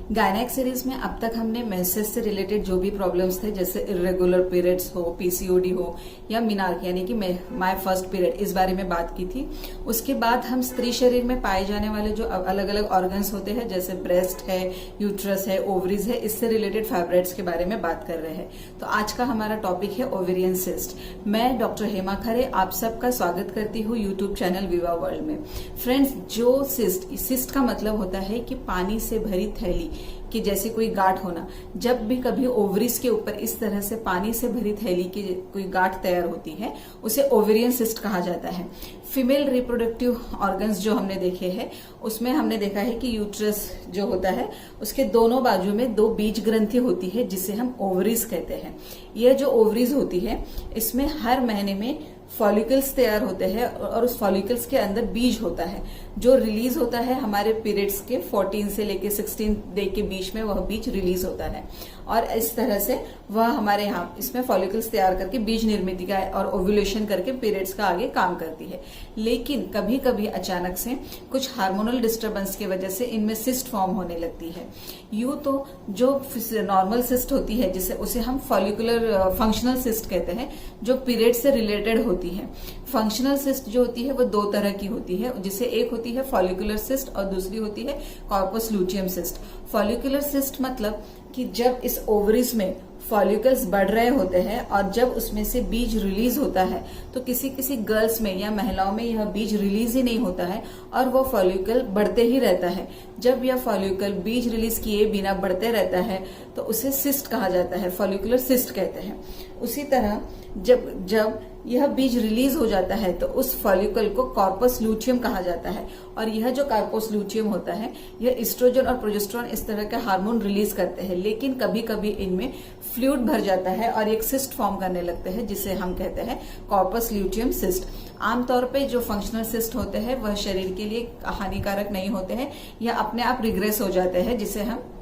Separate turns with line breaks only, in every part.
Gynaec series में अब तक हमने मेंसेस से रिलेटेड जो भी प्रॉब्लम्स थे, जैसे इरेगुलर पीरियड्स हो, पीसीओडी हो या मिनार्की यानी कि माय फर्स्ट पीरियड, इस बारे में बात की थी। उसके बाद हम स्त्री शरीर में पाए जाने वाले जो अलग अलग ऑर्गन्स होते हैं, जैसे ब्रेस्ट है, यूट्रस है, ओवरीज है, इससे रिलेटेड फाइब्रॉइड्स के बारे में बात कर रहे हैं। तो आज का हमारा टॉपिक है ओवेरियन सिस्ट। मैं डॉक्टर हेमा खरे आप सबका स्वागत करती हूँ यूट्यूब चैनल विवा वर्ल्ड में। फ्रेंड्स, जो सिस्ट का मतलब होता है कि पानी से भरी थैली कि जैसे कोई गांठ होना। जब भी कभी ओवरीज के ऊपर इस तरह से पानी से भरी थैली की कोई गांठ तैयार होती है, उसे ओवेरियन सिस्ट कहा जाता है। फीमेल रिप्रोडक्टिव ऑर्गन्स जो हमने देखे हैं, उसमें हमने देखा है कि यूट्रस जो होता है उसके दोनों बाजू में 2 बीज ग्रंथि होती है, जिसे हम ओवरीज कहते हैं। यह जो ओवरीज होती है, इसमें हर महीने में फॉलिकल्स तैयार होते हैं और उस फॉलिकल्स के अंदर बीज होता है जो रिलीज होता है हमारे पीरियड्स के 14 से लेके 16 डे के बीच में। वह बीज रिलीज होता है और इस तरह से वह हमारे यहाँ इसमें फॉलिकल्स तैयार करके बीज निर्मित का और ओव्यूलेशन करके पीरियड्स का आगे काम करती है। लेकिन कभी कभी अचानक से कुछ हार्मोनल डिस्टर्बेंस की वजह से इनमें सिस्ट फॉर्म होने लगती है। यूं तो जो नॉर्मल सिस्ट होती है, जिसे उसे हम फॉलिकुलर फंक्शनल सिस्ट कहते हैं, जो पीरियड से रिलेटेड होती है। फंक्शनल सिस्ट जो होती है वो 2 तरह की होती है, जिसे एक होती है फॉलिकुलर सिस्ट और दूसरी होती है corpus luteum cyst. Follicular cyst मतलब कि जब इस ओवरीज में फॉलिकल्स बढ़ रहे होते हैं और जब उसमें से बीज रिलीज होता है, तो किसी किसी गर्ल्स में या महिलाओं में यह बीज रिलीज ही नहीं होता है और वो फॉलिकल बढ़ते ही रहता है। जब यह फॉलिकल बीज रिलीज किए बिना बढ़ते रहता है तो उसे सिस्ट कहा जाता है, फॉलिकुलर सिस्ट कहते हैं। उसी तरह जब यह बीज रिलीज हो जाता है तो उस फॉलिकल को कॉर्पस लूटियम कहा जाता है। और यह जो कॉर्पस लूटियम होता है, यह एस्ट्रोजन और प्रोजेस्टेरोन इस तरह के हार्मोन रिलीज करते हैं। लेकिन कभी कभी इनमें फ्लूइड भर जाता है और एक सिस्ट फॉर्म करने लगते हैं, जिसे हम कहते हैं कॉर्पस लूटियम सिस्ट। आमतौर पे जो फंक्शनल सिस्ट होते हैं वह शरीर के लिए हानिकारक नहीं होते हैं या अपने आप रिग्रेस हो जाते हैं, जिसे हम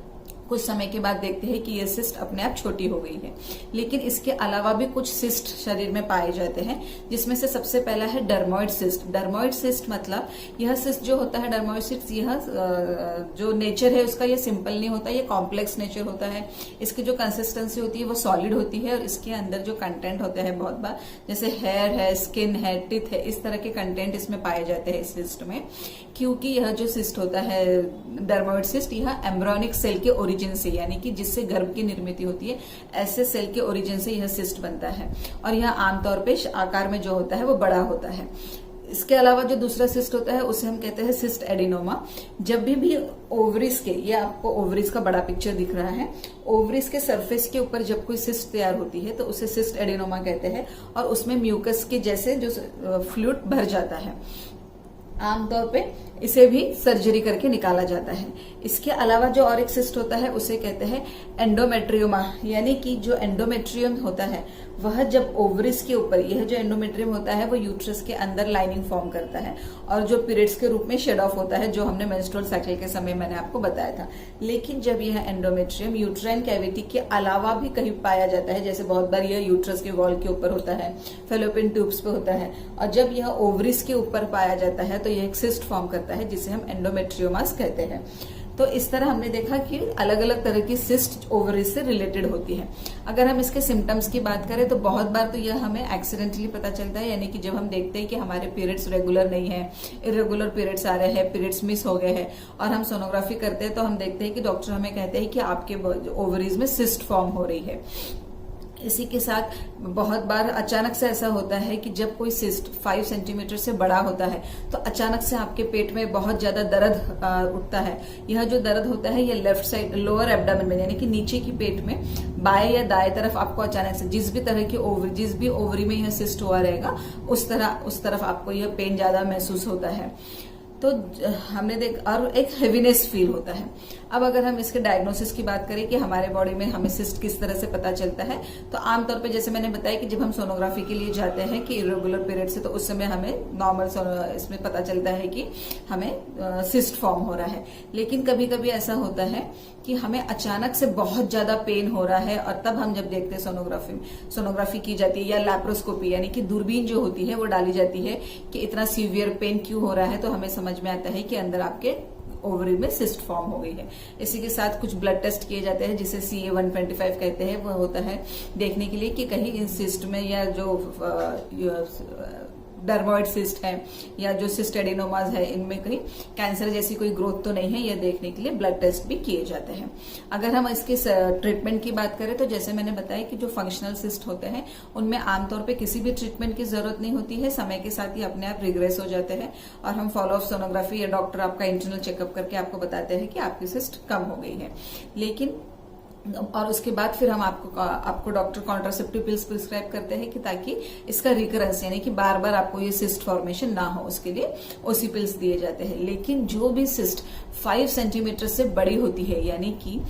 कुछ समय के बाद देखते हैं कि यह सिस्ट अपने आप छोटी हो गई है। लेकिन इसके अलावा भी कुछ सिस्ट शरीर में पाए जाते हैं, जिसमें से सबसे पहला है डर्मोइड सिस्ट। डर्मोइड सिस्ट मतलब यह सिस्ट जो होता है, डर्मोइड सिस्ट, यह जो नेचर है उसका ये सिंपल नहीं होता, ये कॉम्प्लेक्स नेचर होता है। इसकी जो कंसिस्टेंसी होती है वो सॉलिड होती है और इसके अंदर जो कंटेंट होते हैं बहुत बार, जैसे हेयर है, स्किन है, टिथ है, इस तरह के कंटेंट इसमें पाए जाते हैं इस सिस्ट में। क्योंकि यह जो सिस्ट होता है डर्मोइड सिस्ट, यह एम्ब्रियोनिक सेल के ओरिजिन से, यानी कि जिससे गर्भ की निर्मित होती है, ऐसे सेल के ओरिजिन से यह सिस्ट बनता है और यह आमतौर पे आकार में जो होता है वो बड़ा होता है। इसके अलावा जो दूसरा सिस्ट होता है उसे हम कहते हैं सिस्ट एडिनोमा। जब भी ओवरीज के, ये आपको ओवरीज का बड़ा पिक्चर दिख रहा है, ओवरीज के सरफेस के ऊपर जब कोई सिस्ट तैयार होती है तो उसे सिस्ट एडिनोमा कहते हैं और उसमें म्यूकस के जैसे जो फ्लूइड भर जाता है। आमतौर पे इसे भी सर्जरी करके निकाला जाता है। इसके अलावा जो और एक सिस्ट होता है उसे कहते हैं एंडोमेट्रियोमा, यानी कि जो एंडोमेट्रियम होता है वह जब ओवरीज के ऊपर, यह जो एंडोमेट्रियम होता है वो यूट्रस के अंदर लाइनिंग फॉर्म करता है और जो पीरियड्स के रूप में शेड ऑफ होता है, जो हमने मेंस्ट्रुअल साइकिल के समय मैंने आपको बताया था। लेकिन जब यह एंडोमेट्रियम यूट्राइन कैविटी के अलावा भी कहीं पाया जाता है, जैसे बहुत बार यह यूट्रस के वॉल के ऊपर होता है, फेलोपियन ट्यूब्स पे होता है, और जब यह ओवरीज के ऊपर पाया जाता है तो यह एक सिस्ट फॉर्म करता है, जिसे हम एंडोमेट्रियोमास कहते हैं। तो इस तरह हमने देखा कि अलग अलग तरह की सिस्ट ओवरीज से रिलेटेड होती है। अगर हम इसके सिम्टम्स की बात करें तो बहुत बार तो यह हमें एक्सीडेंटली पता चलता है, यानी कि जब हम देखते हैं कि हमारे पीरियड्स रेगुलर नहीं है, इरेगुलर पीरियड्स आ रहे हैं, पीरियड्स मिस हो गए हैं और हम सोनोग्राफी करते हैं तो हम देखते हैं कि डॉक्टर हमें कहते हैं कि आपके ओवरीज में सिस्ट फॉर्म हो रही है। इसी के साथ बहुत बार अचानक से ऐसा होता है कि जब कोई सिस्ट 5 सेंटीमीटर से बड़ा होता है तो अचानक से आपके पेट में बहुत ज्यादा दर्द उठता है। यह जो दर्द होता है ये लेफ्ट साइड लोअर एब्डोमेन में, यानी कि नीचे की पेट में बाएं या दाएं तरफ आपको अचानक से जिस भी ओवरी में यह सिस्ट हुआ रहेगा उस तरफ आपको यह पेन ज्यादा महसूस होता है। तो हमने और एक हेवीनेस फील होता है। अब अगर हम इसके डायग्नोसिस की बात करें कि हमारे बॉडी में हमें सिस्ट किस तरह से पता चलता है, तो आमतौर पे जैसे मैंने बताया कि जब हम सोनोग्राफी के लिए जाते हैं कि इरेगुलर पीरियड से, तो उस समय हमें नॉर्मल इसमें पता चलता है कि हमें सिस्ट फॉर्म हो रहा है। लेकिन कभी कभी ऐसा होता है कि हमें अचानक से बहुत ज्यादा पेन हो रहा है और तब हम जब देखते हैं सोनोग्राफी की जाती है या लैप्रोस्कोपी, यानी कि दूरबीन जो होती है वो डाली जाती है कि इतना सीवियर पेन क्यों हो रहा है, तो हमें समझ में आता है कि अंदर आपके ओवरी में सिस्ट फॉर्म हो गई है। इसी के साथ कुछ ब्लड टेस्ट किए जाते हैं जिसे CA-125 कहते हैं। वह होता है देखने के लिए कि कहीं इन सिस्ट में या जो डर्मोइड सिस्ट है या जो सिस्ट एडिनोमाज है इनमें कहीं कैंसर जैसी कोई ग्रोथ तो नहीं है, यह देखने के लिए ब्लड टेस्ट भी किए जाते हैं। अगर हम इसके ट्रीटमेंट की बात करें तो जैसे मैंने बताया कि जो फंक्शनल सिस्ट होते हैं उनमें आमतौर पे किसी भी ट्रीटमेंट की जरूरत नहीं होती है, समय के साथ ही अपने आप रिग्रेस हो जाते हैं और हम फॉलो अप सोनोग्राफी या डॉक्टर आपका इंटरनल चेकअप करके आपको बताते हैं कि आपकी सिस्ट कम हो गई है। लेकिन और उसके बाद फिर हम आपको डॉक्टर कॉन्ट्रासेप्टिव पिल्स प्रिस्क्राइब करते हैं कि ताकि इसका रिकरेंस यानी कि बार बार आपको ये सिस्ट फॉर्मेशन ना हो, उसके लिए ओसी पिल्स दिए जाते हैं। लेकिन जो भी सिस्ट 5 सेंटीमीटर से बड़ी होती है यानी कि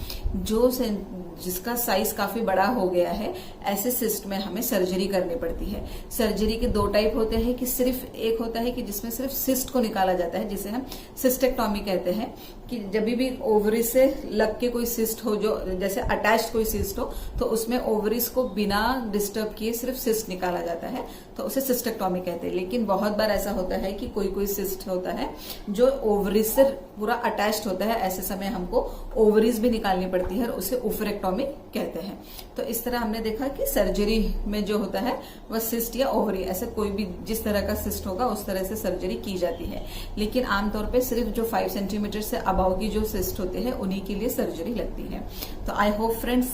जिसका साइज काफी बड़ा हो गया है, ऐसे सिस्ट में हमें सर्जरी करनी पड़ती है। सर्जरी के 2 टाइप होते हैं कि सिर्फ एक होता है कि जिसमें सिर्फ सिस्ट को निकाला जाता है, जिसे हम सिस्टेक्टॉमी कहते हैं, कि जब भी ओवरी से लग के कोई सिस्ट हो, जो जैसे अटैच्ड कोई सिस्ट हो, तो उसमें ओवरीज को बिना डिस्टर्ब किए सिर्फ सिस्ट निकाला जाता है, तो उसे सिस्टेक्टॉमी कहते हैं। लेकिन बहुत बार ऐसा होता है कि कोई सिस्ट होता है जो ओवरीज से पूरा अटैच्ड होता है, ऐसे समय हमको ओवरीज भी निकालनी पड़ती है और उसे ओफरेक्टॉमी कहते हैं। तो इस तरह हमने देखा कि सर्जरी में जो होता है वह सिस्ट या ओवरी, ऐसे कोई भी जिस तरह का सिस्ट होगा उस तरह से सर्जरी की जाती है। लेकिन आमतौर पे सिर्फ जो 5 सेंटीमीटर से अबाव की जो सिस्ट होते हैं उन्हीं के लिए सर्जरी लगती है। तो आई होप फ्रेंड्स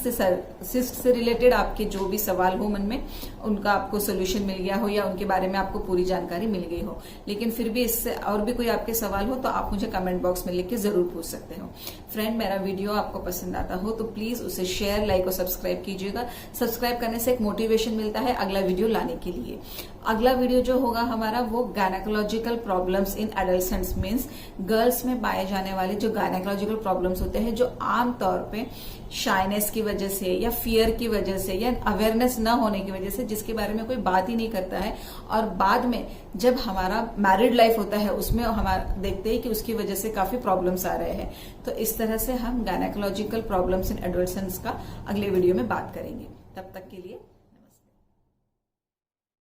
सिस्ट से रिलेटेड आपके जो भी सवाल हो मन में उनका आपको सोल्यूशन मिल गया हो या उनके बारे में आपको पूरी जानकारी मिल गई हो। लेकिन फिर भी इससे और भी कोई आपके सवाल हो तो आप मुझे कमेंट बॉक्स में लिख के जरूर पूछ सकते हो। फ्रेंड, मेरा वीडियो आपको पसंद आता हो तो प्लीज उसे शेयर, लाइक और सब्सक्राइब कीजिएगा। सब्सक्राइब करने से एक मोटिवेशन मिलता है अगला वीडियो लाने के लिए। अगला वीडियो जो होगा हमारा वो gynaecological problems in adolescents, means girls में पाए जाने वाले जो गायनेकोलॉजिकल प्रॉब्लम्स होते हैं, जो आमतौर पे शाइनेस की वजह से या फियर की वजह से या अवेयरनेस न होने की वजह से, जिसके बारे में कोई बात ही नहीं करता है, और बाद में जब हमारा मैरिड लाइफ होता है उसमें हमारा देखते हैं कि उसकी वजह से काफी प्रॉब्लम्स आ रहे हैं। तो इस तरह से हम गायनेकोलॉजिकल प्रॉब्लम्स इन एडोलेसेंट्स का अगले वीडियो में बात करेंगे। तब तक के लिए